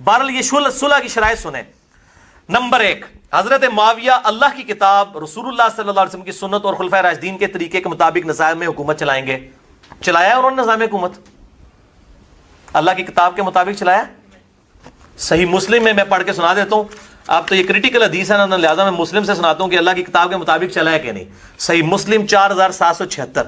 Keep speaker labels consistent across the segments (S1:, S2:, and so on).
S1: बहरहाल ये सुलह की शराइत सुने। नंबर 1, हजरत मुआविया अल्लाह की किताब, रसूलुल्लाह सल्लल्लाहु अलैहि वसल्लम की सुन्नत और खुलफाए राशिदीन के तरीके के मुताबिक निज़ाम में हुकूमत चलाएंगे। चलाया उन्होंने निज़ाम हुकूमत? अल्लाह की किताब के मुताबिक चलाया? सही मुस्लिम में मैं पढ़ के सुना देता हूं। आप तो ये क्रिटिकल हदीस है ना, लिहाजा मैं मुस्लिम से सुनाता हूं कि अल्लाह की किताब के मुताबिक चला है कि नहीं। सही मुस्लिम 4776।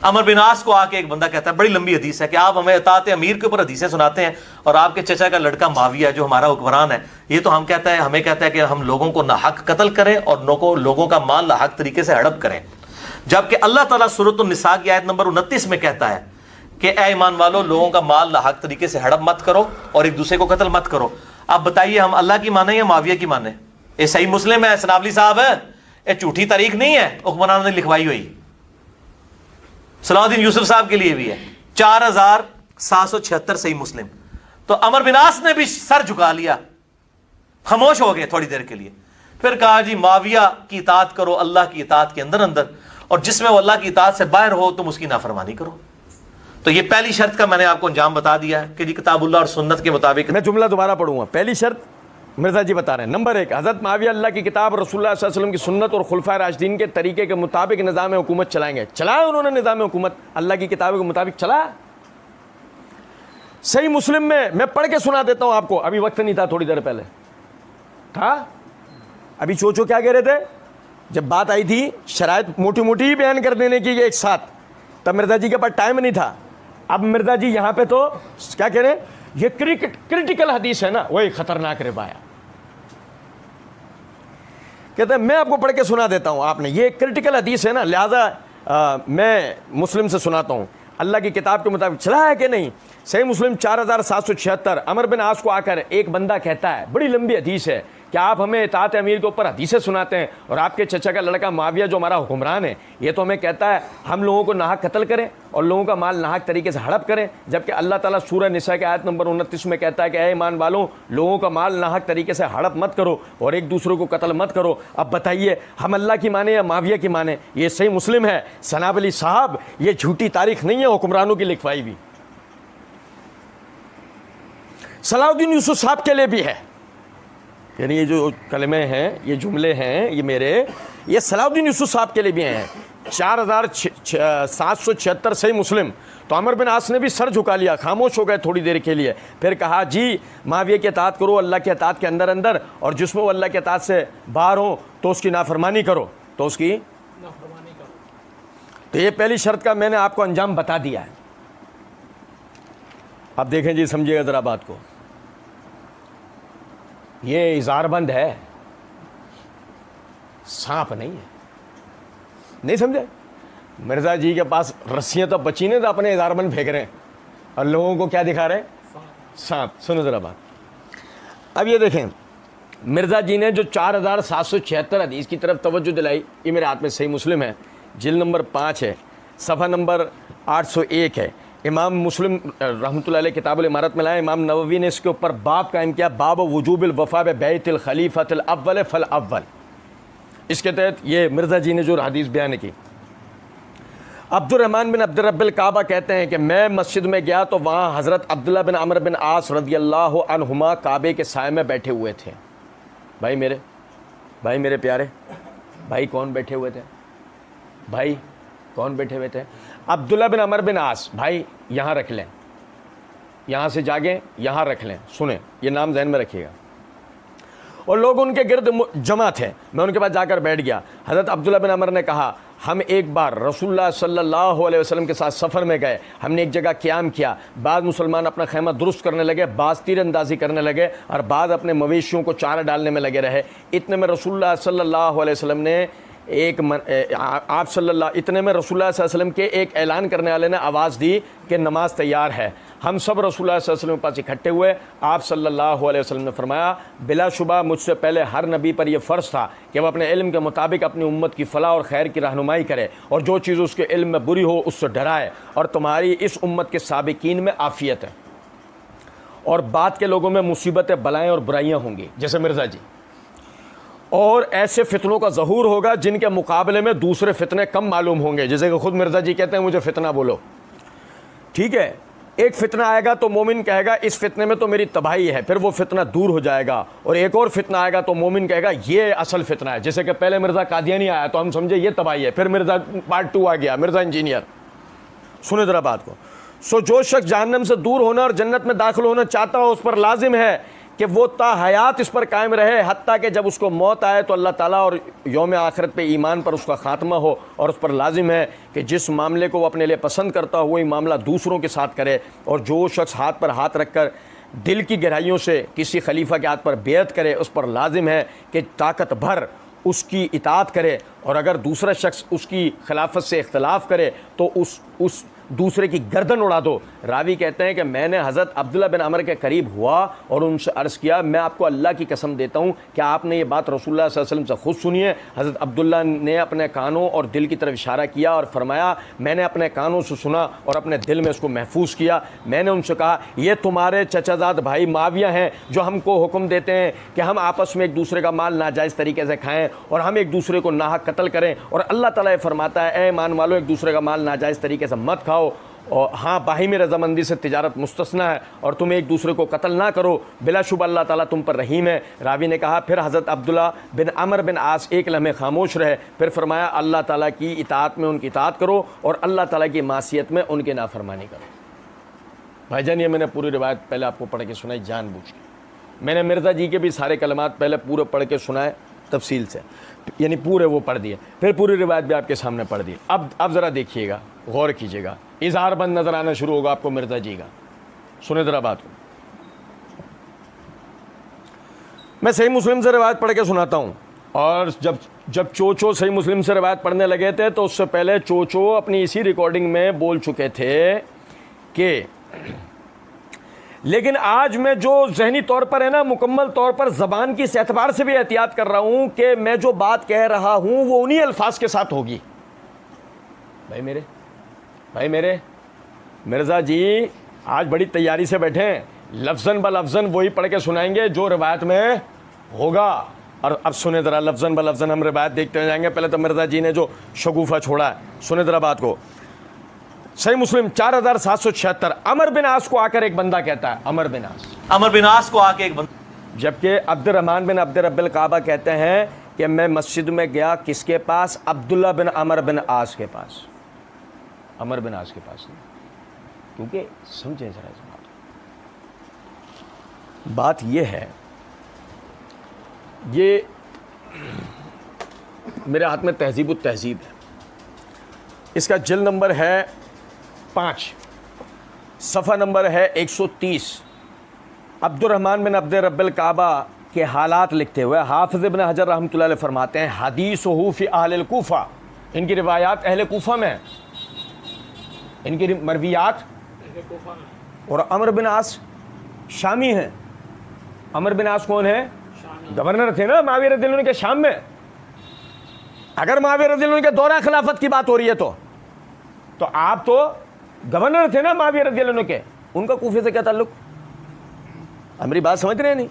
S1: अमर बिन आस को आके एक बंदा कहता है, बड़ी लंबी हदीस है, कि आप हमें इताअत अमीर के ऊपर हदीसें सुनाते हैं और आपके चचा का लड़का माविया जो हमारा हुक्मरान है, ये तो हमें कहता है कि हम लोगों को नाहक कत्ल करें और लोगों का माल नाहक तरीके से हड़प करें। जबकि अल्लाह ताला सूरत निसा की आयत नंबर 29 में कहता है कि ए ईमान वालों, लोगों का माल नाहक तरीके से हड़प मत करो और एक दूसरे को कत्ल मत करो। अब बताइए, हम अल्लाह की माने या माविया की माने? ये सही मुस्लिम है सनावली साहब, ये झूठी तारीख नहीं है हुक्मरान ने लिखवाई हुई। सलाउद्दीन यूसुफ साहब के लिए भी है 4776 सही मुस्लिम। तो अमर बिन आस ने भी सर झुका लिया, खामोश हो गए थोड़ी देर के लिए। फिर कहा जी माविया की इताअत करो अल्लाह की इताअत के अंदर अंदर, और जिसमें वो अल्लाह की इताअत से बाहर हो तुम उसकी नाफरमानी करो। तो ये पहली शर्त का मैंने आपको अंजाम बता दिया है कि जी किताबुल्लाह और सुन्नत के मुताबिक।
S2: मैं जुमला दोबारा पढ़ूंगा। पहली शर्त मिर्जा जी बता रहे हैं, नंबर 1, हज़रत मुआविया अल्लाह की किताब रसूलुल्लाह सल्लल्लाहु अलैहि वसल्लम की सुन्नत और खुलफाए राशिदीन के तरीके के मुताबिक निज़ाम हुकूमत चलाएंगे। चलाया उन्होंने निज़ाम हुकूमत, अल्लाह की किताब के मुताबिक चलाया। सही मुस्लिम में मैं पढ़ के सुना देता हूं आपको, अभी वक्त नहीं था, थोड़ी देर पहले था। अभी चोचो क्या कह रहे थे, जब बात आई थी शराइत मोटी मोटी ही बयान कर देने की एक साथ, तब मिर्जा जी के पास टाइम नहीं था। अब मिर्जा जी यहाँ पे तो क्या कह रहे हैं, ये क्रिटिकल हदीस है ना, वही खतरनाक रिवाया। कहते हैं मैं आपको पढ़ के सुना देता हूं, आपने ये क्रिटिकल हदीस है ना, लिहाजा मैं मुस्लिम से सुनाता हूं। अल्लाह की किताब के मुताबिक चला है कि नहीं? सही मुस्लिम 4776। अमर बिन आस को आकर एक बंदा कहता है, बड़ी लंबी हदीस है, कि आप हमें इताअत अमीर के ऊपर हदीसें सुनाते हैं और आपके चचा का लड़का मुआविया जो हमारा हुक्मरान है, ये तो हमें कहता है हम लोगों को नाहक कत्ल करें और लोगों का माल नाहक तरीके से हड़प करें। जबकि अल्लाह ताला सूरह निसा के आयत नंबर 29 में कहता है कि ऐ ईमान वालों, लोगों का माल नाहक तरीके से हड़प मत करो और एक दूसरे को कत्ल मत करो। अब बताइए हम अल्लाह की माने या मुआविया की माने? ये सही मुस्लिम है सनाब अली साहब, ये झूठी तारीख नहीं है हुक्मरानों की लिखवाई हुई। सलाउद्दीन यूसुफ साहब के लिए भी है, यानी ये जो कलमे हैं, ये जुमले हैं, ये मेरे, ये सलाउद्दीन यूसुफ साहब के लिए भी हैं। 4776 सही मुस्लिम। तो अमर बिन आस ने भी सर झुका लिया, खामोश हो गए थोड़ी देर के लिए। फिर कहा जी मुआविया की इताअत करो अल्लाह के इताअत के अंदर अंदर, और जिसमें वो अल्लाह के इताअत से बाहर हो तो उसकी नाफरमानी करो, तो उसकी नाफरमानी करो। तो ये पहली शर्त का मैंने आपको अंजाम बता दिया है। अब देखें जी, समझिएगा ज़रा बात को, ये इज़ारबंद है, सांप नहीं है। नहीं समझे? मिर्जा जी के पास रस्सियां तो बची नहीं, तो अपने इज़ारबंद फेंक रहे हैं और लोगों को क्या दिखा रहे हैं? सांप। सुनो ज़रा बात। अब ये देखें, मिर्जा जी ने जो 4776 हदीस की तरफ तवज्जो दिलाई, ये मेरे हाथ में सही मुस्लिम है, जिल्द नंबर 5 है, सफ़ा नंबर 801 है। इमाम मुस्लिम रहमतुल्लाह अलैह किताबुल इमारत में लाए, इमाम नववी ने इसके ऊपर बाब कायम किया, बाब वजूबिल वफ़ा बैतिल खलीफतिल अव्वल फल अव्वल। इसके तहत ये मिर्ज़ा जी ने जो हदीस बयान की, अब्दुर्रहमान बिन अब्दुर रब्बिल काबा कहते हैं कि मैं मस्जिद में गया तो वहाँ हज़रत अब्दुल्लाह बिन अमर बिन आस रज़ियल्लाहु अन्हुमा काबे के साए में बैठे हुए थे। भाई मेरे प्यारे भाई, कौन बैठे हुए थे? भाई कौन बैठे हुए थे? अब्दुल्लाह बिन अमर बिन आस। भाई यहाँ रख लें, यहाँ से जागे यहाँ रख लें, सुने, ये नाम जहन में रखिएगा। और लोग उनके गिर्द जमा थे, मैं उनके पास जाकर बैठ गया। हज़रत अब्दुल्लाह बिन अमर ने कहा, हम एक बार रसूलुल्लाह सल्लल्लाहु अलैहि वसल्लम के साथ सफ़र में गए, हमने एक जगह क़याम किया, बाद मुसलमान अपना खैमा दुरुस्त करने लगे, बाज़ तीरंदाजी करने लगे और बाद अपने मवेशियों को चारा डालने में लगे रहे। इतने में रसूलुल्लाह सल्लल्लाहु अलैहि वसल्लम ने रसूलुल्लाह सल्लल्लाहु अलैहि वसल्लम के एक ऐलान करने वाले ने आवाज़ दी कि नमाज तैयार है। हम सब रसूलुल्लाह सल्लल्लाहु अलैहि वसल्लम के पास इकट्ठे हुए। आप सल्लल्लाहु अलैहि वसल्लम ने फरमाया, बिलाशुबा मुझसे पहले हर नबी पर यह फ़र्ज़ था कि वह अपने इल्म के मुताबिक अपनी उम्मत की फ़लाह और खैर की रहनुमाई करे और जो चीज़ उसके इल्म में बुरी हो उससे डराए, और तुम्हारी इस उम्मत के साबिकीन में आफ़ियत है और बाद के लोगों में मुसीबतें, बलाएँ और बुराइयाँ होंगी, जैसे मिर्ज़ा जी, और ऐसे फितनों का ज़हूर होगा जिनके मुकाबले में दूसरे फितने कम मालूम होंगे, जैसे कि खुद मिर्ज़ा जी कहते हैं मुझे फितना बोलो। ठीक है, एक फितना आएगा तो मोमिन कहेगा इस फितने में तो मेरी तबाही है, फिर वो फितना दूर हो जाएगा, और एक और फितना आएगा तो मोमिन कहेगा ये असल फितना है। जैसे कि पहले मिर्ज़ा कादियानी आया तो हम समझे ये तबाही है, फिर मिर्ज़ा पार्ट 2 आ गया, मिर्ज़ा इंजीनियर। सुने ज़रा बात को। सो जो शख्स जहन्नम से दूर होना और जन्नत में दाखिल होना चाहता हो, उस पर लाजिम है कि वो ता हयात इस पर कायम रहे, हत्ता कि जब उसको मौत आए तो अल्लाह ताला और यौम आखिरत पे ईमान पर उसका ख़ात्मा हो। और उस पर लाजिम है कि जिस मामले को वो अपने लिए पसंद करता हो वही मामला दूसरों के साथ करे। और जो शख्स हाथ पर हाथ रख कर दिल की गहराइयों से किसी खलीफा के हाथ पर बेअत करे, उस पर लाजिम है कि ताकत भर उसकी इताअत करे, और अगर दूसरा शख्स उसकी खिलाफत से इख्तलाफ करे तो उस दूसरे की गर्दन उड़ा दो। रावी कहते हैं कि मैंने हज़रत अब्दुल्ला बिन अमर के करीब हुआ और उनसे अर्ज़ किया, मैं आपको अल्लाह की कसम देता हूँ कि आपने ये बात रसूलुल्लाह सल्लल्लाहु अलैहि वसल्लम से खुद सुनी है। हज़रत अब्दुल्ला ने अपने कानों और दिल की तरफ इशारा किया और फरमाया, मैंने अपने कानों से सुना और अपने दिल में उसको महफूज किया। मैंने उनसे कहा, ये तुम्हारे चचाजाद भाई माविया हैं जो हमको हुक्म देते हैं कि हम आपस में एक दूसरे का माल नाजायज़ तरीके से खाएँ और हम एक दूसरे को नाहक कत्ल करें, और अल्लाह ताला फरमाता है, ए ईमान वालों, एक दूसरे का माल नाजायज़ तरीके से मत खाओ, और हाँ, बाहिमी रजामंदी से तिजारत मुस्तस्ना है, और तुम एक दूसरे को कत्ल ना करो, बिलाशुबा अल्लाह ताला तुम पर रहीम है। रावी ने कहा, फिर हज़रत अब्दुल्ला बिन अमर बिन आस एक लम्हे खामोश रहे, फिर फरमाया, अल्लाह ताला की इताअत में उनकी इताअत करो और अल्लाह ताला की मासियत में उनकी नाफरमानी करो। भाईजान, ये मैंने पूरी रिवायत पहले आपको पढ़ के सुनाई जानबूझ के। मैंने मिर्ज़ा जी के भी सारे कलमात पहले पूरे पढ़ के सुनाए तफसील से, यानी पूरे वो पढ़ दिए, फिर पूरी रिवायत भी आपके सामने पढ़ दी। अब ज़रा देखिएगा, गौर कीजिएगा, इज़हार बंद नज़र आना शुरू होगा आपको मिर्ज़ा जी का। सुने ज़रा बात को। मैं सही मुस्लिम से रिवायत पढ़ के सुनाता हूँ, और जब चोचो सही मुस्लिम से रिवायत पढ़ने लगे थे तो उससे पहले चोचो अपनी इसी रिकॉर्डिंग में बोल चुके थे कि लेकिन आज मैं जो जहनी तौर पर है ना, मुकम्मल तौर पर ज़बान की इस एतबार से भी एहतियात कर रहा हूँ कि मैं जो बात कह रहा हूँ वो उन्हीं अल्फाज के साथ होगी। भाई मेरे मिर्ज़ा जी आज बड़ी तैयारी से बैठे हैं, लफ्ज़न ब लफ्ज़न वही पढ़ के सुनाएंगे जो रिवायत में होगा। और अब सुने ज़रा, लफ्ज़न ब लफ्ज़न हम रिवायत देखते जाएंगे। पहले तो मिर्ज़ा जी ने जो शगुफ़ा छोड़ा है, सुने ज़रा बात को। सही मुस्लिम 4776, अमर बिन आस को आकर एक बंदा कहता है, अमर बिन आस को आके एक बंदा, जबकि अब्दुर्रहमान बिन अब्द रब्बिल काबा कहते हैं कि मैं मस्जिद में गया किसके पास? अब्दुल्ला बिन अमर बिन आस के पास, अमर बिन आस के पास नहीं। क्योंकि समझे जरा इस बात यह है, ये मेरे हाथ में तहज़ीब तहज़ीब है, इसका जिल्द नंबर है 5, सफ़ा नंबर है 130। अब्दुर्रहमान बिन अब्द रब्बिल काबा के हालात लिखते हुए हाफ़िज़ इब्न हजर रहमतुल्लाह अलैह फरमाते हैं, हदीसुहु फ़ी अहलिल कूफ़ा, इनकी रिवायात अहले कूफ़ा में, इनकी मरवियात, और अमर बिन आस शामी हैं। अमर बिन आस कौन है? गवर्नर थे ना मुआविया रज़ियल्लाहु अन्हु के शाम में। अगर मुआविया रज़ियल्लाहु अन्हु के दौरान खिलाफत की बात हो रही है तो आप तो गवर्नर थे ना मुआविया रज़ियल्लाहु अन्हु के, उनका कूफे से क्या ताल्लुक? हमारी बात समझ रहे हैं नहीं?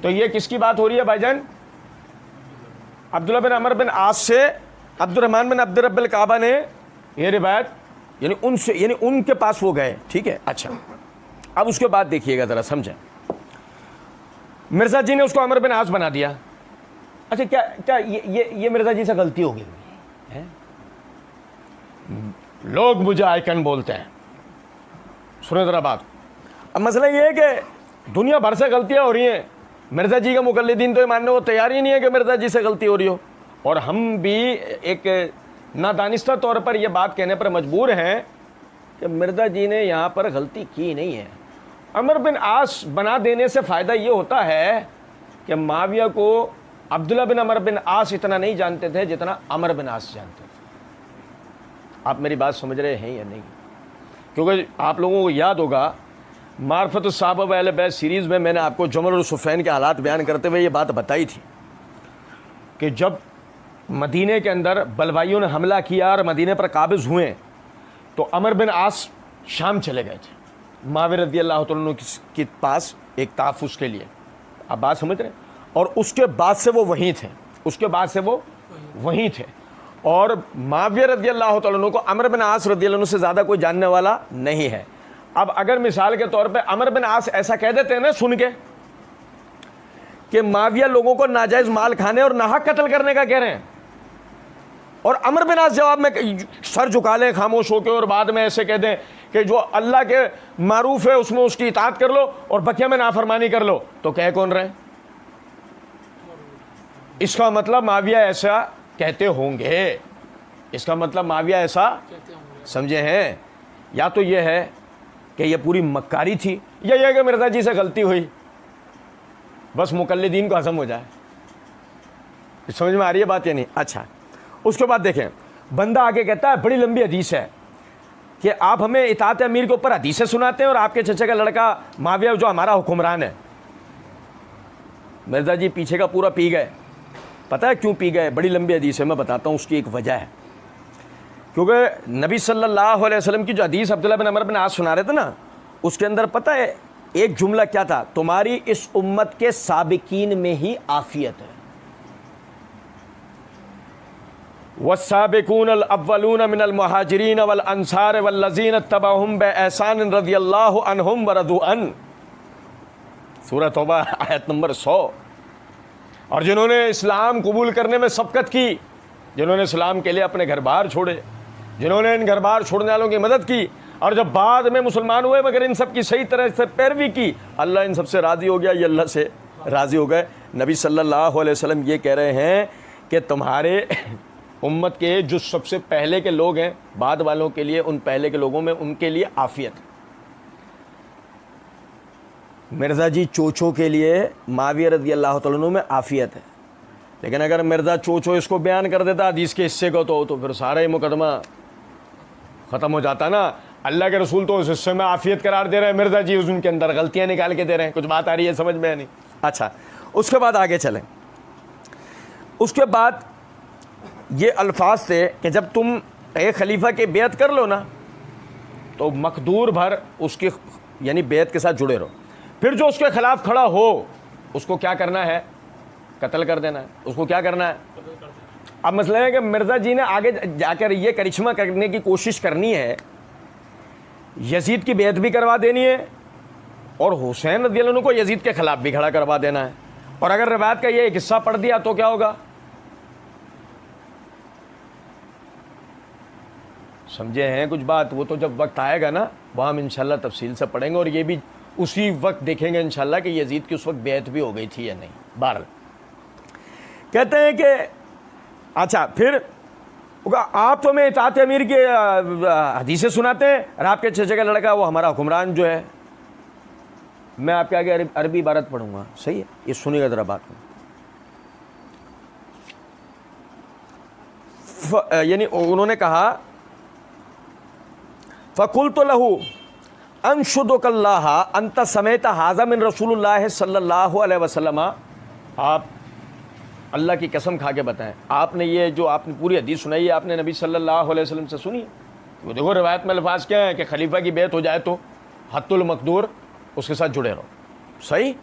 S2: तो ये किसकी बात हो रही है भाईजान? अब्दुल्ला बिन अमर बिन आस से अब्दुर्रहमान बिन अब्द रब्बिल काबा ने ये रिवायत, यानी उनसे, यानी उनके पास वो गए, ठीक है। अच्छा, अब उसके बाद देखिएगा ज़रा, समझें। मिर्ज़ा जी ने उसको अमर बिन आस बना दिया। अच्छा, क्या ये मिर्ज़ा जी से गलती हो गई है? लोग मुझे आइकन बोलते हैं। सुनो ज़रा बात। अब मसला ये है कि दुनिया भर से गलतियां हो रही हैं, मिर्ज़ा जी का मुकल्लिदीन तो ये मानने को तैयार ही नहीं है कि मिर्ज़ा जी से गलती हो रही हो, और हम भी एक नादानिस्ता तौर पर यह बात कहने पर मजबूर हैं कि मिर्ज़ा जी ने यहाँ पर गलती की नहीं है। अमर बिन आस बना देने से फ़ायदा ये होता है कि मुआविया को अब्दुल्ला बिन अमर बिन आस इतना नहीं जानते थे जितना अमर बिन आस जानते थे। आप मेरी बात समझ रहे हैं या नहीं? क्योंकि आप लोगों को याद होगा मार्फत साहबा व अहले बैत सीरीज़ में मैंने आपको जमल और सुफ़ैन के हालात बयान करते हुए ये बात बताई थी कि जब मदीने के अंदर बलवाइयों ने हमला किया और मदीने पर काबिज़ हुए तो अमर बिन आस शाम चले गए थे मुआविया रज़ियल्लाहु अन्हु के पास एक तहफ़्फ़ुज़ के लिए। आप बात समझ रहे हैं? और उसके बाद से वो वहीं थे, उसके बाद से वो वहीं थे। और मुआविया रज़ियल्लाहु अन्हु को अमर बिन आस रज़ियल्लाहु अन्हु से ज़्यादा कोई जानने वाला नहीं है। अब अगर मिसाल के तौर पे अमर बिन आस ऐसा कह देते हैं ना सुन के कि माविया लोगों को नाजायज माल खाने और नाहक कत्ल करने का कह रहे हैं, और अमर बिन आस जवाब में सर झुका लें खामोश होकर और बाद में ऐसे कह दें कि जो अल्लाह के मारूफ है उसमें उसकी इताअत कर लो और बकिया में नाफरमानी कर लो, तो कह कौन रहे? इसका मतलब माविया ऐसा कहते होंगे, इसका मतलब माविया ऐसा समझे हैं। या तो यह है कि यह पूरी मक्कारी थी, या यह कि मिर्जा जी से गलती हुई, बस मुकल्लिदीन को हजम हो जाए। समझ में आ रही है बात या नहीं? अच्छा, उसके बाद देखें, बंदा आगे कहता है बड़ी लंबी हदीस है कि आप हमें इताअत अमीर के ऊपर हदीसें सुनाते हैं और आपके चचा का लड़का माविया जो हमारा हुक्मरान है। मिर्जा जी पीछे का पूरा पी गए। पता है क्यों पी गए? बड़ी लंबी हदीस है, मैं बताता हूँ उसकी एक वजह है। क्योंकि नबी सल्लल्लाहु अलैहि वसल्लम की जो हदीस अब्दुल्लाह बिन अमर बिन आस सुना रहे थे ना, उसके अंदर पता है एक जुमला क्या था? तुम्हारी इस उम्मत के साबिकीन में ही आफियत है। वस्साबिकून अल अव्वलून मिनल मुहाजिरीन वल अंसार वल्लज़ीन तबअहुम बिइहसान रज़ियल्लाहु अन्हुम व रज़ू अन, सूरह तौबा आयत नंबर 100। और जिन्होंने इस्लाम कबूल करने में सबकत की, जिन्होंने इस्लाम के लिए अपने घर बार छोड़े, जिन्होंने इन घर बार छोड़ने वालों की मदद की, और जब बाद में मुसलमान हुए मगर इन सब की सही तरह से पैरवी की, अल्लाह इन सबसे राज़ी हो गया, ये अल्लाह से राज़ी हो गए। नबी सल्लल्लाहु अलैहि वसल्लम ये कह रहे हैं कि तुम्हारे उम्मत के जो सबसे पहले के लोग हैं, बाद वालों के लिए, उन पहले के लोगों में उनके लिए आफियत। मिर्ज़ा जी चोचो के लिए माविया रज़ी अल्लाह तआला अन्हु में आफियत है। लेकिन अगर मिर्ज़ा चोचो इसको बयान कर देता हदीस के हिस्से को, तो फिर सारा ही मुकदमा ख़त्म हो जाता ना। अल्लाह के रसूल तो उस हिस्से में आफियत करार दे रहे हैं, मिर्ज़ा जी उनके अंदर गलतियाँ निकाल के दे रहे हैं। कुछ बात आ रही है समझ में? नहीं। अच्छा, उसके बाद आगे चलें। उसके बाद ये अल्फाज थे कि जब तुम एक खलीफा की बेयत कर लो ना, तो मकदूर भर उसकी यानी बेयत के साथ जुड़े रहो। फिर जो उसके खिलाफ खड़ा हो उसको क्या करना है? कत्ल कर देना है। उसको क्या करना है? अब मसला है कि मिर्ज़ा जी ने आगे जाकर ये करिश्मा करने की कोशिश करनी है, यजीद की बेयत भी करवा देनी है और हुसैन रज़ियल्लाहु अन्हु को यजीद के खिलाफ भी खड़ा करवा देना है। और अगर रिवायत का ये एक हिस्सा पढ़ दिया तो क्या होगा? समझे हैं कुछ बात? वो तो जब वक्त आएगा ना, वहाँ हम इंशाल्लाह तफसील से पढ़ेंगे, और ये भी उसी वक्त देखेंगे इंशाल्लाह कि यजीद की उस वक्त बेयत भी हो गई थी या नहीं। बहरहाल कहते हैं कि अच्छा, फिर आप तो हमें इताअत अमीर की हदीसें सुनाते हैं और आपके चचा का लड़का वो हमारा हुक्मरान जो है। मैं आपके आगे अरबी इबारत पढ़ूंगा, सही है? ये सुनिएगा ज़रा बात को। यानी उन्होंने कहा फ़कुल्तु लहू अनशुदुकल्लाह अंत समेत हाज़ा मिन रसूलुल्लाह सल्लल्लाहु अलैहि वसल्लम। आप अल्लाह की कसम खा के बताएं, आपने ये जो आपने पूरी हदीस सुनाई है, आपने नबी सल्लल्लाहु अलैहि वसल्लम से सुनी है? वो देखो रिवायत में अल्फाज क्या है कि खलीफा की बेयत हो जाए तो हत्तुल मकदूर उसके साथ जुड़े रहो। सही?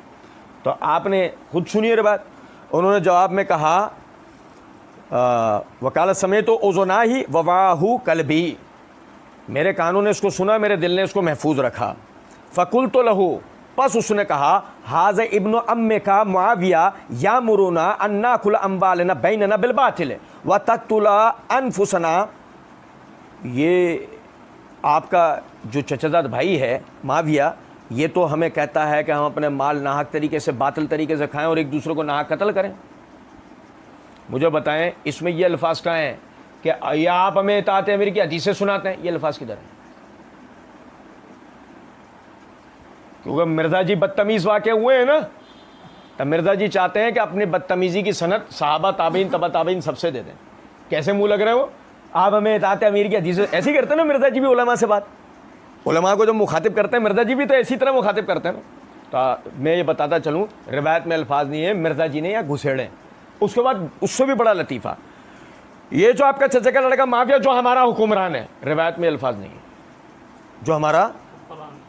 S2: तो आपने खुद सुनिए रिवायत। उन्होंने जवाब में कहा वकालत समेत तो ओज़ना ही ववाहू कल्बी, मेरे कानों ने इसको सुना, मेरे दिल ने इसको महफूज रखा। फ़कुल्तु लहू, बस उसने कहा हाज़ इब्न अम्मे का मुआविया या मुरुना अन्ना खुल अम्बालना बैनना बिलबातिल व तक्तुला अनफुसना। ये आपका जो चचाजाद भाई है माविया, ये तो हमें कहता है कि हम अपने माल नाहक तरीके से, बातिल तरीके से खाएं और एक दूसरे को नाहक कत्ल करें। मुझे बताएं इसमें ये अल्फाज कहाँ हैं कि या आप हमें इताअत अमीर की हदीसें सुनाते हैं? ये अल्फाज किधर हैं? क्योंकि मिर्ज़ा जी बदतमीज़ वाक़े हुए हैं ना, तब मिर्ज़ा जी चाहते हैं कि अपनी बदतमीज़ी की सनत सहाबा ताबीन तबा ताबीन सबसे दे दें। कैसे मुंह लग रहे हो? आप हमें इताअत अमीर की हदीसें, ऐसे ही करते हैं ना मिर्ज़ा जी भी उलमा से बात। उलमा को जब मुखातिब करते हैं, मिर्ज़ा जी भी तो इसी तरह मुखातिब करते हैं ना। तो मैं ये बताता चलूँ, रिवायत में अल्फाज नहीं है मिर्ज़ा जी ने या घुसेड़े। उसके बाद उससे भी बड़ा लतीफ़ा, ये जो आपका चचा का लड़का माविया जो हमारा हुक्मरान है, रिवायत में अल्फाज नहीं है। जो हमारा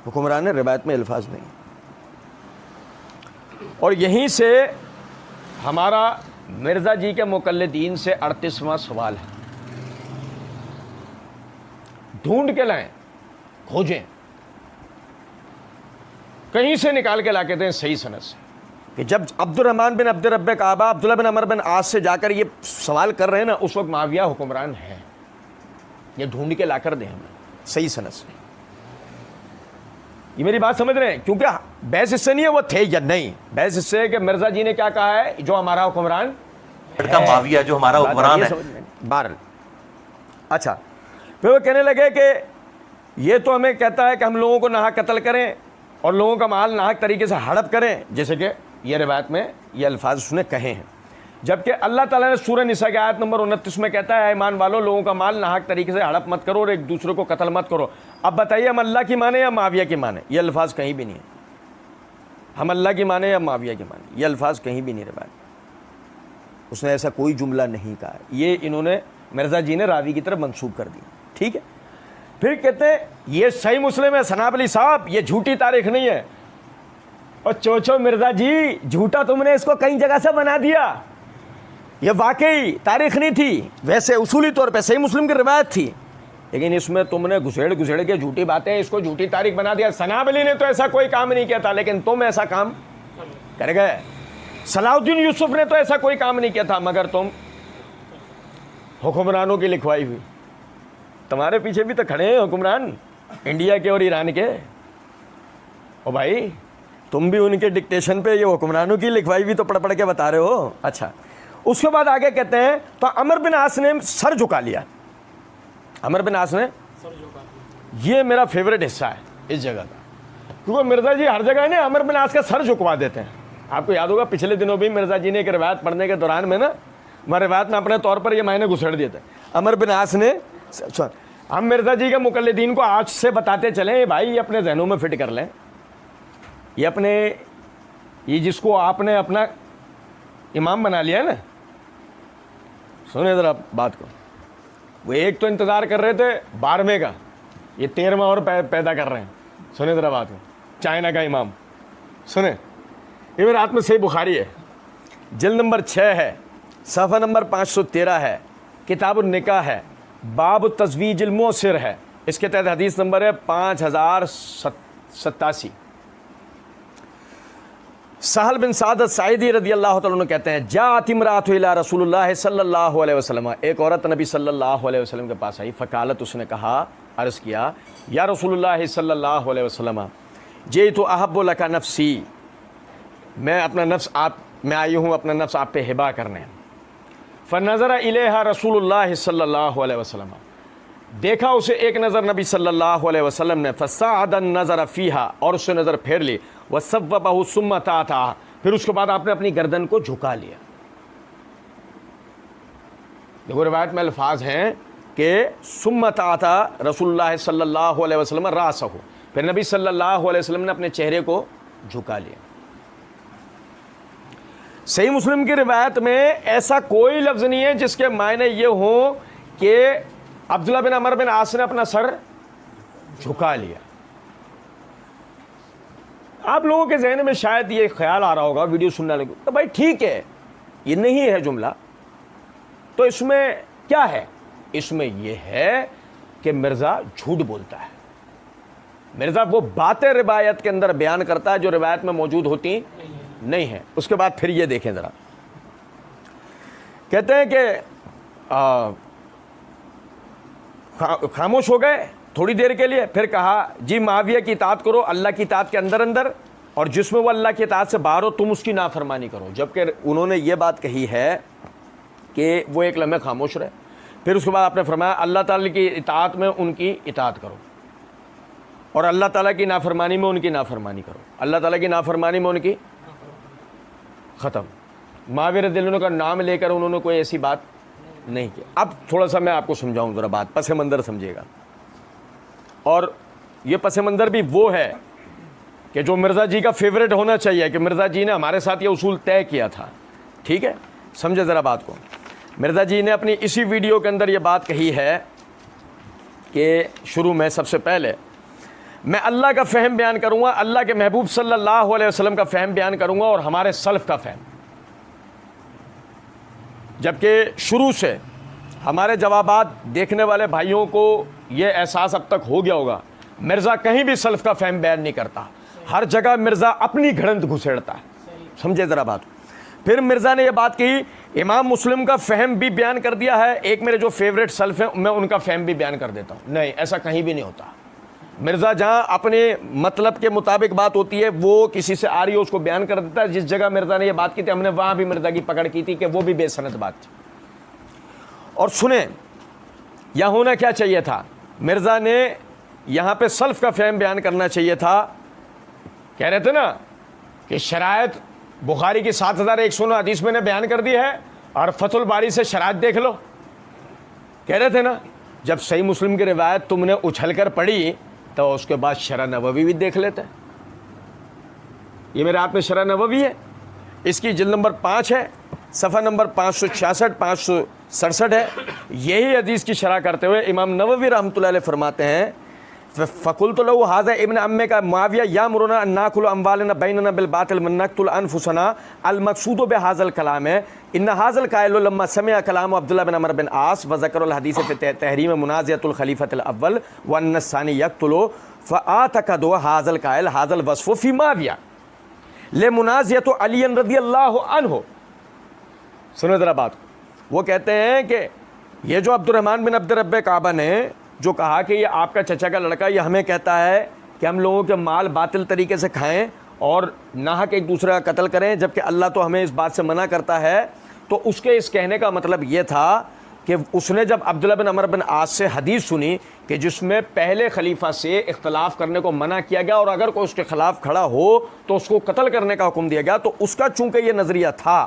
S2: हुक्मरान है, रिवायत में अल्फाज नहीं। और यहीं से हमारा मिर्ज़ा जी के मुकल्लिदीन से 38वां सवाल है, ढूंढ के लाएं, खोजें। कहीं से निकाल के लाके दें सही सनद से कि जब अब्दुर्रहमान बिन अब्द रब्बे काबा अब्दुल्ला बिन अमर बिन आस से जाकर ये सवाल कर रहे हैं ना, उस वक्त मुआविया हुक्मरान है, ये ढूंढ के लाकर दें हमें सही सनद से। ये मेरी बात समझ रहे हैं? क्योंकि बहस इससे नहीं है वो थे या नहीं, बहस इससे है कि मिर्जा जी ने क्या कहा है, जो हमारा हुक्मरान
S1: का मुआविया जो हमारा हुक्मरान है।
S2: बहरहाल अच्छा, फिर वो कहने लगे कि ये तो हमें कहता है कि हम लोगों को नाहक कत्ल करें और लोगों का माल नाहक तरीके से हड़प करें, जैसे कि ये रिवायत में ये अल्फाज उसने कहे हैं। जबकि अल्लाह ताला ने सूरह निसा की आयत नंबर 29 में कहता है, ईमान वालों लोगों का माल नाहक तरीके से हड़प मत करो और एक दूसरे को कत्ल मत करो। अब बताइए हम अल्लाह की माने या मुआविया की माने? ये अल्फाज कहीं भी नहीं है। हम अल्लाह की माने या मुआविया की माने, ये अल्फाज कहीं भी नहीं रिवायत, उसने ऐसा कोई जुमला नहीं कहा है। ये इन्होंने मिर्जा जी ने रावी की तरफ मंसूब कर दी, ठीक है। फिर कहते हैं ये सही मुस्लिम है सनाब अली साहब, ये झूठी तारीख नहीं है। और चोचो मिर्जा जी, झूठा तुमने इसको कई जगह से बना दिया, ये वाकई तारीख नहीं थी, वैसे उसूली तौर पे सही मुस्लिम की रिवायत थी, लेकिन इसमें तुमने घुसेड़ घुसेड़ के झूठी बातें, इसको झूठी तारीख बना दिया। सनाब अली ने तो ऐसा कोई काम नहीं किया था, लेकिन तुम ऐसा काम कर गए। सलाहुद्दीन यूसुफ ने तो ऐसा कोई काम नहीं किया था, मगर तुम हुक्मरानों की लिखवाई हुई। तुम्हारे पीछे भी तो खड़े हैं हुक्मरान इंडिया के और ईरान के। ओ भाई, तुम भी उनके डिक्टेशन पे ये हुक्मरानों की लिखवाई भी तो पढ़ पढ़ के बता रहे हो। अच्छा, उसके बाद आगे कहते हैं तो अमर बिन आस ने सर झुका लिया। अमर बिन आस ने ये मेरा फेवरेट हिस्सा है इस जगह का, क्योंकि मिर्जा जी हर जगह ना अमर बिन आस का सर झुकवा देते हैं। आपको याद होगा पिछले दिनों भी मिर्जा जी ने एक रिवायत पढ़ने के दौरान में ना, मैं रिवायत में अपने तौर पर ये मायने घुसेड़ दिए थे। अमर बिन आस ने, हम मिर्जा जी के मुकल्लिदीन को आज से बताते चलें भाई, ये अपने जहनों में फिट कर लें, ये अपने, ये जिसको आपने अपना इमाम बना लिया है ना, सुने ज़रा बात को। वो एक तो इंतज़ार कर रहे थे 12वें का, ये 13वां और पैदा कर रहे हैं। सुने ज़रा बात को, चाइना का इमाम। सुने, ये मेरे हाथ में सही बुखारी है, जिल्द नंबर 6 है, सफ़ा नंबर 513 है, किताबुन निकाह है, बाब तज़वीजुल मुअस्सिर है, इसके तहत हदीस नंबर है 5087। सहल बिन सादत साइदी रदी अल्लाह तआला अन्हु कहते हैं, जाअत इमरातु इला रसूलुल्लाह सल्लल्लाहु अलैहि वसल्लम, एक औरत नबी सल्लल्लाहु अलैहि वसल्लम के पास आई। फ़कालत, उसने कहा, अर्ज़ किया, या रसूलुल्लाह सल्लल्लाहु अलैहि वसल्लम, जिअतु अहब्बु लका नफ्सी, मैं अपना नफ्स आप, मैं आई हूँ अपना नफ्स आप पे हिबा करने। फ़नज़र इलैहा रसूलुल्लाह सल्लल्लाहु अलैहि वसल्लम, देखा उसे एक नज़र नबी सल्लल्लाहु अलैहि वसल्लम ने। फ़साअदन नज़र फ़ीहा, और उससे नज़र फेर ली। वसव्वबहु सुम्मा ताता, फिर उसके बाद आपने अपनी गर्दन को झुका लिया। देखो रिवायत में अल्फाज हैं कि सुम्मा ताता रसूलुल्लाह सल्लल्लाहु अलैहि वसल्लम रासहु, फिर नबी सल्लल्लाहु अलैहि वसल्लम ने अपने चेहरे को झुका लिया। सही मुस्लिम की रिवायत में ऐसा कोई लफ्ज़ नहीं है जिसके मायने ये हो कि अब्दुल्ला बिन अमर बिन आस ने अपना सर झुका लिया। आप लोगों के जहन में शायद ये ख्याल आ रहा होगा वीडियो सुनने लगे, तो भाई ठीक है, ये नहीं है जुमला, तो इसमें क्या है? इसमें यह है कि मिर्ज़ा झूठ बोलता है। मिर्ज़ा वो बातें रिवायत के अंदर बयान करता है जो रिवायत में मौजूद होती नहीं है। उसके बाद फिर ये देखें ज़रा, कहते हैं कि खामोश हो गए थोड़ी देर के लिए, फिर कहा, जी मुआविया की इताअत करो अल्लाह की इताअत के अंदर अंदर, और जिसमें वो अल्लाह की इताअत से बाहर हो तुम उसकी नाफरमानी करो। जबकि उन्होंने ये बात कही है कि वो एक लम्हे खामोश रहे। फिर उसके बाद आपने फरमाया अल्लाह ताला की इताअत में उनकी इताअत करो और अल्लाह ताला की नाफरमानी में उनकी नाफरमानी करो। अल्लाह ताला की नाफरमानी में उनकी ख़त्म। मुआविया रज़ियल्लाहु अन्हु का नाम लेकर उन्होंने कोई ऐसी बात नहीं की। अब थोड़ा सा मैं आपको समझाऊं ज़रा बात, पस मंज़र समझिएगा। और ये पस मंज़र भी वो है कि जो मिर्ज़ा जी का फेवरेट होना चाहिए, कि मिर्ज़ा जी ने हमारे साथ ये उसूल तय किया था। ठीक है, समझे ज़रा बात को। मिर्ज़ा जी ने अपनी इसी वीडियो के अंदर ये बात कही है कि शुरू में सबसे पहले मैं अल्लाह का फ़हम बयान करूँगा, अल्लाह के महबूब सल्लल्लाहु अलैहि वसल्लम का फ़हम बयान करूँगा और हमारे सल्फ़ का फ़हम। जबकि शुरू से हमारे जवाबात देखने वाले भाइयों को ये एहसास अब तक हो गया होगा, मिर्ज़ा कहीं भी सल्फ़ का फ़हम बयान नहीं करता। हर जगह मिर्ज़ा अपनी घड़ंत घुसेड़ता है। समझे ज़रा बात। फिर मिर्ज़ा ने यह बात कही, इमाम मुस्लिम का फ़हम भी बयान कर दिया है। एक मेरे जो फेवरेट सल्फ़ हैं मैं उनका फ़हम भी बयान कर देता हूँ। नहीं, ऐसा कहीं भी नहीं होता। मिर्ज़ा जहाँ अपने मतलब के मुताबिक बात होती है वो किसी से आ रही है उसको बयान कर देता है। जिस जगह मिर्ज़ा ने यह बात की थी हमने वहाँ भी मिर्ज़ा की पकड़ की थी कि वो भी बेसनद बात थी। और सुने, यहाँ होना क्या चाहिए था, मिर्ज़ा ने यहाँ पे सल्फ़ का फ़हम बयान करना चाहिए था। कह रहे थे ना कि शरायत बुखारी की 7109 हदीस मैंने बयान कर दी है और फतुल बारी से शरायत देख लो। कह रहे थे ना, जब सही मुस्लिम की रिवायत तुमने उछल कर पढ़ी तो उसके बाद शरह नबवी भी देख लेते। ये मेरे हाथ में शरह नबवी है, इसकी जिल्द नंबर 5 है, सफ़ा नंबर 566 567 है। यही हदीस की शरह करते हुए इमाम नववी रहमतुल्लाह अलैह फरमाते हैं, फ़कुल तो लहू हाज़ा इब्न अम्मे का मुआविया या मुरना अन्नाकुल अम्वालना बैनना बिल बातिल मन्नक्तुल अनफुसना अल मक़सूदु बिहाज़ल कलाम है इन हाज़ल काइलु लम्मा समिअ कलाम अब्दुल्लाह बिन अमर बिन आस व ज़करुल हदीस फ़ी तहरीम मुनाज़िअतुल खलीफ़तिल अव्वल व अन्न सानी यक़्तुलु फ़आतक़दु हाज़ल काइल हाज़ल वस्फ़ु फ़ी मुआविया ले मुनाज़िअतु अली रज़ियल्लाहु अन्हु। सुनो ज़रा बात। वो कहते हैं कि ये जो अब्दुर्रहमान बिन अब्द रब्बे काबा ने जो कहा कि ये आपका चचा का लड़का, ये हमें कहता है कि हम लोगों के माल बातिल तरीके से खाएं और नाहक एक दूसरे का कत्ल करें, जबकि अल्लाह तो हमें इस बात से मना करता है। तो उसके इस कहने का मतलब ये था कि उसने जब अब्दुल्लाह बिन अमर बिन आस से हदीस सुनी कि जिसमें पहले खलीफा से इख्तलाफ करने को मना किया गया और अगर कोई उसके ख़िलाफ़ खड़ा हो तो उसको कत्ल करने का हुक्म दिया गया, तो उसका चूँकि ये नज़रिया था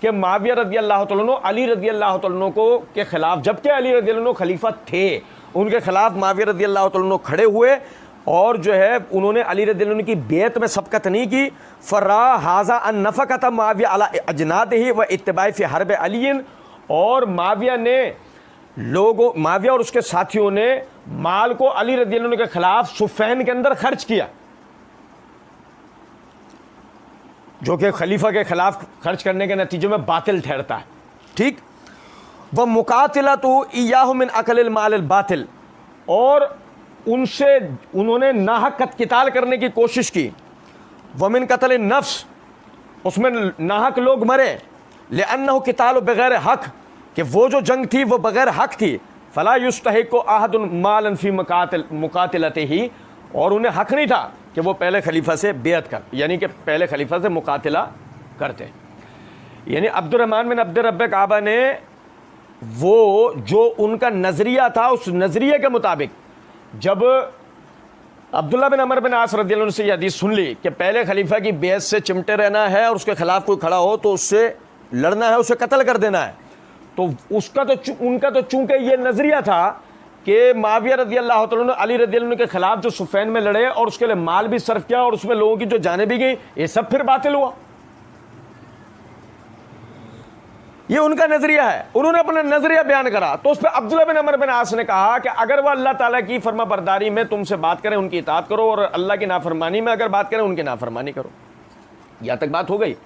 S2: कि माविया रज़ी अल्लाह तआला अन्हु अली रज़ी अल्लाह तआला अन्हु को के ख़िलाफ़, जबकि अली रज़ी अल्लाह अन्हु खलीफा थे, उनके ख़िलाफ़ माविया रज़ी अल्लाह तआला अन्हु खड़े हुए और जो है उन्होंने अली रज़ी अल्लाह अन्हु की बेत में सबकत नहीं की। फ़र्रा हाज़ा अन नफ़क़त माविया अला अजनादिही व इत्तिबाई फ़ी हर्ब अलीन, और माविया ने लोगों, माविया और उसके साथियों ने माल को अली रज़ी अल्लाह अन्हु के ख़िलाफ़ सुफ़ैन के अंदर खर्च किया, जो कि खलीफा के ख़िलाफ़ खर्च करने के नतीजे में बातिल ठहरता है। ठीक। वह मुकातिला तो इयाहु मिन अकलिल मालिल बातिल, और उनसे उन्होंने नाहक क़िताल करने की कोशिश की। वमिन कत्ल नफ्स, उसमें नाहक लोग मरे। लिअन्नहु क़िताल बग़ैर हक़, कि वो जो जंग थी वो बग़ैर हक़ थी। फ़ला युस्तहिक़्क़ु अहदुन मालन फ़ी मुकातिलतिही, और उन्हें हक़ नहीं था कि वो पहले खलीफा से बेअत कर, यानी कि पहले खलीफा से मुकातिला करते। यानी अब्दुर्रहमान बिन अब्द रब्बे काबा ने वो जो उनका नज़रिया था उस नज़रिए के मुताबिक जब अब्दुल्ला बिन अमर बिन आस रज़ियल्लाहु अन्हु से यह हदीस सुन ली कि पहले खलीफा की बेअत से चिमटे रहना है और उसके ख़िलाफ़ कोई खड़ा हो तो उससे लड़ना है, उसे कत्ल कर देना है, तो उसका तो उनका तो चूँकि ये नज़रिया था कि माविया रज़ी अल्लाह तआला अन्हु अली रज़ी अल्लाह अन्हु के ख़िलाफ़ जो सुफ़ैन में लड़े और उसके लिए माल भी सर्फ किया और उसमें लोगों की जो जानें भी गई, ये सब फिर बातिल हुआ। ये उनका नज़रिया है, उन्होंने अपना नज़रिया बयान करा। तो उस पर अब्दुल्लाह बिन अमर बिन आस ने कहा कि अगर वह अल्लाह ताला की फर्मा बरदारी में तुमसे बात करें उनकी इताअत करो, और अल्लाह की नाफरमानी में अगर बात करें उनकी नाफरमानी करो। यहाँ तक बात हो गई।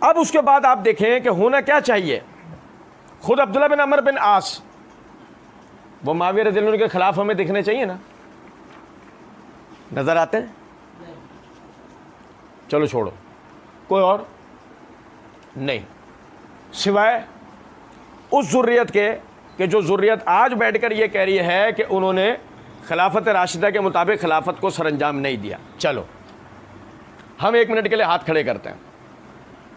S2: अब उसके बाद आप देखें कि होना क्या चाहिए। खुद अब्दुल्लाह बिन अमर बिन आस वो माविया रज़ी अल्लाह अन्हु के ख़िलाफ़ हमें दिखने चाहिए ना, नज़र आते हैं? चलो छोड़ो, कोई और नहीं, सिवाय उस ज़ुर्रियत के कि जो ज़ुर्रियत आज बैठकर ये कह रही है कि उन्होंने खिलाफत राशिदा के मुताबिक खिलाफत को सरअंजाम नहीं दिया। चलो हम 1 मिनट के लिए हाथ खड़े करते हैं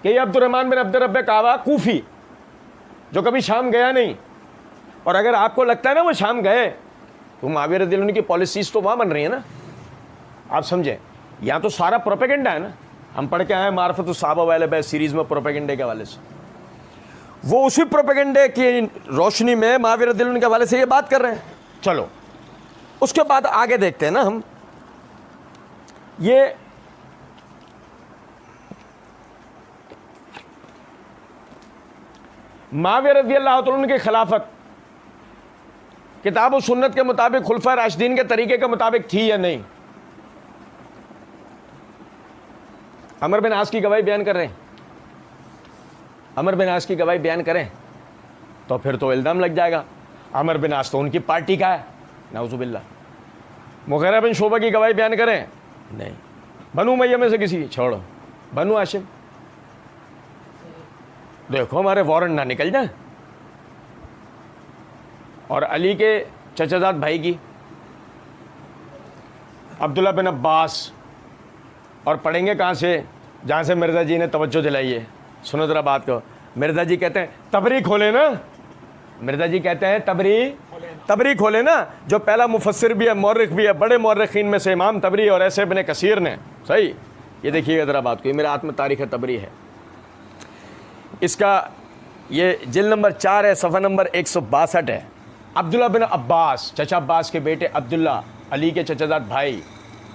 S2: कि ये अब्दुर्रहमान बिन अब्द रब्बे काबा कूफ़ी जो कभी शाम गया नहीं, और अगर आपको लगता है ना वो शाम गए, तो माविया रज़ी अल्लाह अन्हु की पॉलिसीज़ तो वहाँ बन रही है ना, आप समझें। यहाँ तो सारा प्रोपेगेंडा है ना, हम पढ़ के आए मारफत सहाबा वाले बैत सीरीज़ में प्रोपेगेंडे के हवाले से, वो उसी प्रोपेगेंडे की रोशनी में माविया रज़ी अल्लाह अन्हु के हवाले से ये बात कर रहे हैं। चलो उसके बाद आगे देखते हैं ना हम। ये माविया रज़ी अल्लाह तआला अन्हु की खिलाफत किताब और सुन्नत के मुताबिक खुलफा राशिदीन के तरीके के मुताबिक थी या नहीं? अमर बिन आस की गवाही बयान कर रहे हैं, अमर बिन आस की गवाही बयान करें तो फिर तो इल्ज़ाम लग जाएगा अमर बिन आस तो उनकी पार्टी का है, नाउज़ुबिल्लाह। मुग़ीरा बिन शोबा की गवाही बयान करें, नहीं। बनु मैया में से किसी, छोड़ो, बनु हाशिम, देखो हमारे वारंट ना निकल जाए। और अली के चचाजाद भाई की अब्दुल्ला बिन अब्बास, और पढ़ेंगे कहाँ से, जहाँ से मिर्ज़ा जी ने तवज्जो दिलाई है। सुनो ज़रा बात को, मिर्ज़ा जी कहते हैं तबरी खोले ना, मिर्ज़ा जी कहते हैं तबरी खोले ना, जो पहला मुफस्सिर भी है, मौर्रिख भी है, बड़े मौर्रिखीन में से इमाम तबरी और ऐसे इब्न कसीर ने। सही, ये देखिएगा ज़रा बात को, ये मेरे हाथ में तारीख़ तबरी है, इसका ये जिल नंबर 4 है, सफ़ा नंबर 162 है। अब्दुल्ला बिन अब्बास, चचा अब्बास के बेटे अब्दुल्ला, अली के चचाजाद भाई,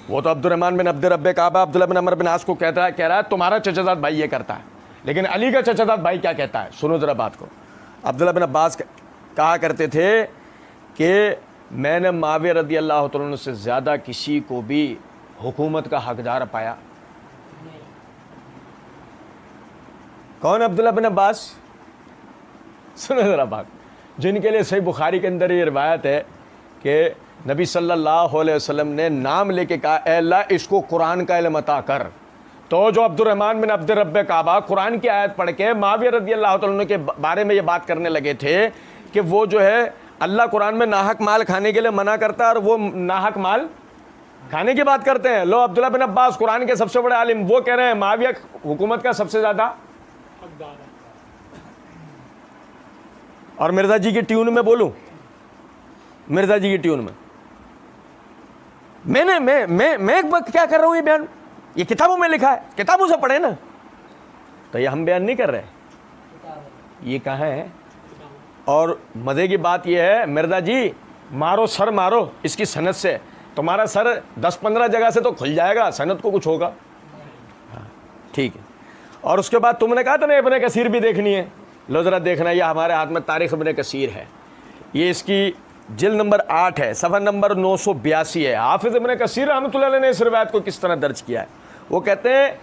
S2: वो तो अब्दुर्रहमान बिन अब्द रब्बे काबा अब्दुल्ला बिन अमर बिन आस को कह रहा है तुम्हारा चचाजाद भाई ये करता है, लेकिन अली का चचाजाद भाई क्या कहता है, सुनो ज़रा बात को। अब्दुल्ला बिन अब्बास कहा करते थे कि मैंने माविया रदी अल्लाह तआला अन्हु से ज़्यादा किसी को भी हुकूमत का हकदार पाया। कौन अब्दुल्ला बिन अब्बास? सुनो ज़रा बात, जिनके लिए सही बुखारी के अंदर ये रिवायत है कि नबी सल्लल्लाहु अलैहि वसल्लम ने नाम लेके कहा, ऐ अल्लाह इसको कुरान का इल्म अता कर। तो जो अब्दुर्रहमान बिन अब्द रब्बे काबा कुरान की आयत पढ़ के माविया रदी अल्लाह तआला अन्हु के बारे में ये बात करने लगे थे कि वो जो है अल्लाह कुरान में नाहक माल खाने के लिए मना करता है और वो नाहक माल खाने की बात करते हैं। लो अब्दुल्ला बिन अब्बास कुरान के सबसे बड़े आलिम, वो कह रहे हैं माविया हुकूमत का सबसे ज़्यादा। और मिर्ज़ा जी की ट्यून में बोलूं, मिर्ज़ा जी की ट्यून में मैं एक वक्त क्या कर रहा हूं, ये बयान ये किताबों में लिखा है, किताबों से पढ़े ना, तो ये हम बयान नहीं कर रहे, ये कहाँ है। और मज़े की बात ये है, मिर्ज़ा जी मारो सर मारो इसकी सनद से, तुम्हारा सर 10-15 जगह से तो खुल जाएगा, सनद को कुछ होगा। हाँ ठीक है। और उसके बाद तुमने कहा था ना इब्न कसीर भी देखनी है, लो ज़रा देखना, ये हमारे हाथ में तारीख़ इब्न कसीर है, ये इसकी जिल नंबर 8 है, सफ़ा नंबर 982 है। हाफिज़ इब्न कसीर रहमतुल्लाह अलैह ने इस रिवायत को किस तरह दर्ज किया है, वो कहते हैं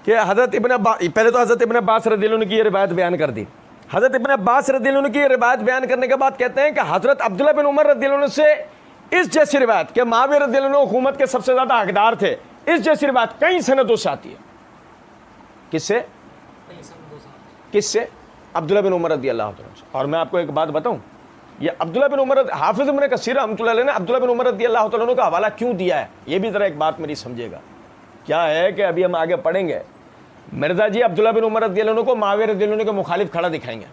S2: कि हज़रत इब्न अब्बास, पहले तो हज़रत इब्न अब्बास रज़ियल्लाहु अन्हु की ये रिवायत बयान कर दी। हज़रत इब्न अब्बास रज़ियल्लाहु अन्हु की रिवायत बयान करने के बाद कहते हैं कि हज़रत अब्दुल्ला बिन उमर रज़ियल्लाहु अन्हु से इस जैसी रिवायत कि माविया रज़ियल्लाहु अन्हु हुकूमत के सबसे ज़्यादा हकदार थे, इस जैसी रिवायत कई सनदों से आती है। किससे? अब्दुल्ला बिन उमर रज़ियल्लाहु अन्हु। और मैं आपको एक बात बताऊं, ये अब्दुल्ला बिन उमर, हाफिज़ इब्न कसीर रहमतुल्लाह अलैह ने अब्दुल्ला बिन उमर रज़ियल्लाहु अन्हु का हवाला क्यों दिया है, ये भी ज़रा एक बात मेरी समझिएगा। क्या है कि अभी हम आगे पढ़ेंगे, मिर्ज़ा जी अब्दुल्ला बिन उमर रज़ियल्लाहु अन्हु को माविया रज़ियल्लाहु अन्हु के मुखालिफ खड़ा दिखाएंगे।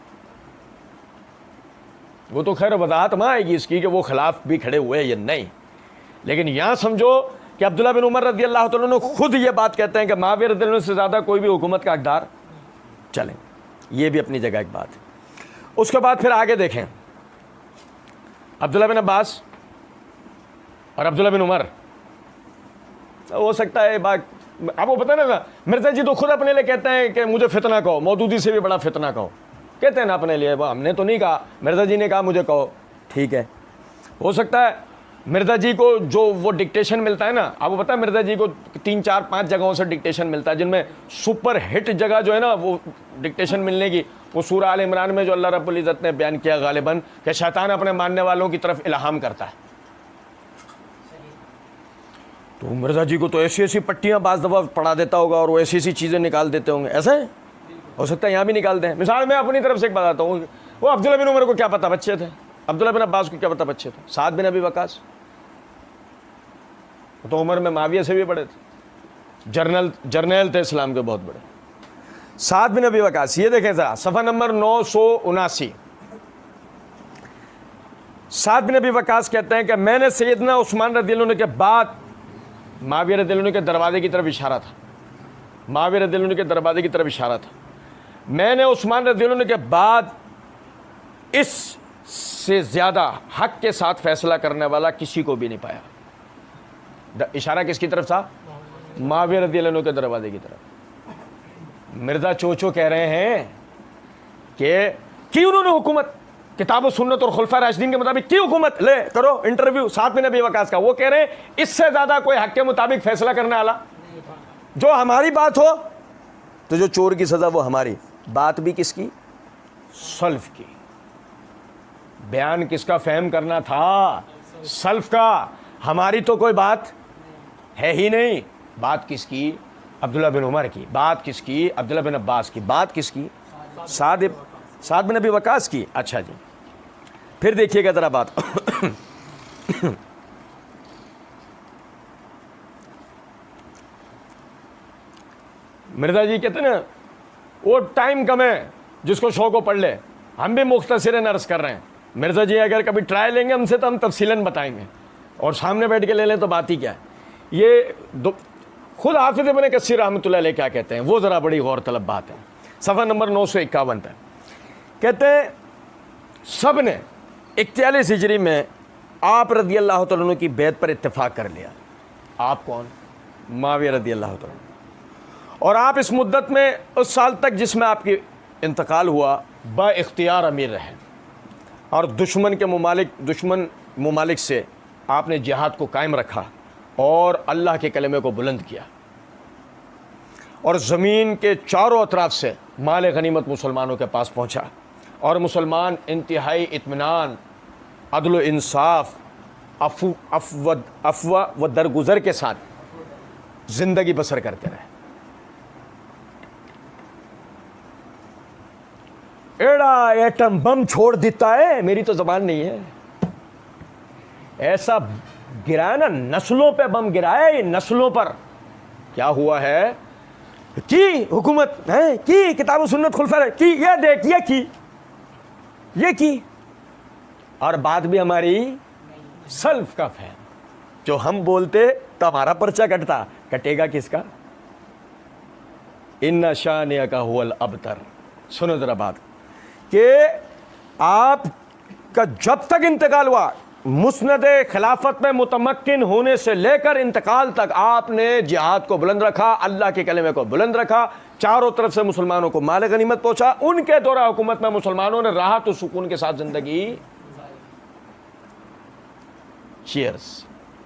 S2: वो तो खैर वजाहत में आएगी इसकी कि वो खिलाफ भी खड़े हुए या नहीं, लेकिन यहाँ समझो कि अब्दुल्ला बिन उमर रज़ियल्लाहु अन्हु खुद ये बात कहते हैं कि माविया रज़ियल्लाहु अन्हु से ज़्यादा कोई भी हुकूमत का हकदार। चलें, ये भी अपनी जगह एक बात है। उसके बाद फिर आगे देखें, अब्दुल्ला बिन अब्बास और अब्दुल्ला बिन उमर, हो सकता है बात आपको पता ना, मिर्ज़ा जी तो खुद अपने लिए कहते हैं कि मुझे फितना कहो, मौदूदी से भी बड़ा फितना कहो, कहते हैं ना अपने लिए, हमने तो नहीं कहा, मिर्ज़ा जी ने कहा मुझे कहो, ठीक है। हो सकता है मिर्ज़ा जी को जो वो डिक्टेशन मिलता है ना, आपको पता है मिर्ज़ा जी को 3-4-5 जगहों से डिक्टेशन मिलता है, जिनमें सुपर हिट जगह जो है ना वो डिक्टेशन मिलने की, वो सूरह आल इमरान में जो अल्लाह रब्बुल इज़्ज़त ने बयान किया गालिबन कि शैतान अपने मानने वालों की तरफ इल्हाम करता है। तो मिर्ज़ा जी को तो ऐसी ऐसी पट्टियाँ बाज़ दफ़ा पढ़ा देता होगा और वो ऐसी ऐसी चीज़ें निकाल देते होंगे, ऐसा है, हो सकता है यहाँ भी निकाल दें। मिसाल मैं अपनी तरफ से एक बताता हूँ, वो अब्दुल्ला बिन उमर को क्या पता बच्चे थे, अब्दुल्ला बिन अब्बास को क्या पता बच्चे थे, साद बिन अबी वकास तो उमर में माविया से भी बड़े थे, जर्नल थे इस्लाम के बहुत बड़े, साद बिन अबी वकास। ये देखें ज़रा सफ़ा नंबर 979, साद बिन अबी वकास कहते हैं कि मैंने सैयदना उस्मान रज़ियल्लाहु अन्हु के बाद माविया रज़ियल्लाहु अन्हु के दरवाजे की तरफ इशारा था, माविया रज़ियल्लाहु अन्हु के दरवाजे की तरफ इशारा था, मैंने उस्मान रज़ियल्लाहु अन्हु के बाद इससे ज़्यादा हक के साथ फैसला करने वाला किसी को भी नहीं पाया। इशारा किसकी तरफ था? माविया रज़ियल्लाहु अन्हु के दरवाजे की तरफ। मिर्ज़ा चोचो कह रहे हैं कि उन्होंने हुकूमत किताब व सुन्नत और खुलफा राशिदीन के मुताबिक की हुकूमत, ले करो इंटरव्यू साथ में नबी वकास का, वो कह रहे हैं इससे ज़्यादा कोई हक के मुताबिक फैसला करने वाला, जो हमारी बात हो तो जो चोर की सज़ा वो हमारी बात भी किसकी? सल्फ की। बयान किसका फहम करना था? सल्फ का। हमारी तो कोई बात है ही नहीं, बात किसकी? अब्दुल्ला बिन उमर की। बात किसकी? अब्दुल्ला बिन अब्बास की। बात किसकी? साद बिन अबी वकास की। अच्छा जी, फिर देखिएगा ज़रा बात। मिर्जा जी कहते ना वो टाइम कम है, जिसको शौक हो पढ़ ले। हम भी मुख्तसरन अर्ज़ कर रहे हैं। मिर्जा जी अगर कभी ट्राई लेंगे हमसे तो हम तफसीलन बताएंगे, और सामने बैठ के ले लें तो बात ही क्या है। ये खुद हाफिज़ इब्न कसीर रहमतुल्लाह अलैह क्या कहते हैं, वो ज़रा बड़ी गौर तलब बात है। सफ़ा नंबर 951 पर कहते हैं सब ने 41 हिजरी में आप रज़ी अल्लाह तआला अन्हु की बैत पर इत्तेफाक कर लिया। आप कौन? मुआविया रज़ी अल्लाह तआला अन्हु। और आप इस मुद्दत में, उस साल तक जिसमें आपकी इंतकाल हुआ, बाइख्तियार अमीर रहे, और दुश्मन ममालिक से आपने जिहाद को कायम रखा और अल्लाह के कलमे को बुलंद किया, और ज़मीन के चारों अतराफ से माल गनीमत मुसलमानों के पास पहुँचा, और मुसलमान इंतहाई इत्मीनान, अदल व इंसाफ, अफ़वा व दरगुज़र के साथ ज़िंदगी बसर करते रहे। एड़ा एटम बम छोड़ देता है, मेरी तो ज़बान नहीं है, ऐसा गिराया ना, नस्लों पे बम गिराया, ये नस्लों पर। क्या हुआ है कि हुकूमत है कि किताब सुन्नत खुलफा की, ये देख ये की, और बात भी हमारी सल्फ का है। जो हम बोलते तो हमारा पर्चा कटेगा किसका? इन्ना शानिया का हुवल अबतर। सुनो जरा बात कि आपका जब तक इंतकाल हुआ, मुस्नद खिलाफत में मुतमक्किन होने से लेकर इंतकाल तक आपने जिहाद को बुलंद रखा, अल्लाह के कलमे को बुलंद रखा, चारों तरफ से मुसलमानों को माल गनीमत पहुंचा। उनके दौरा हुकूमत में मुसलमानों ने राहत और सुकून के साथ जिंदगी। चीयर्स।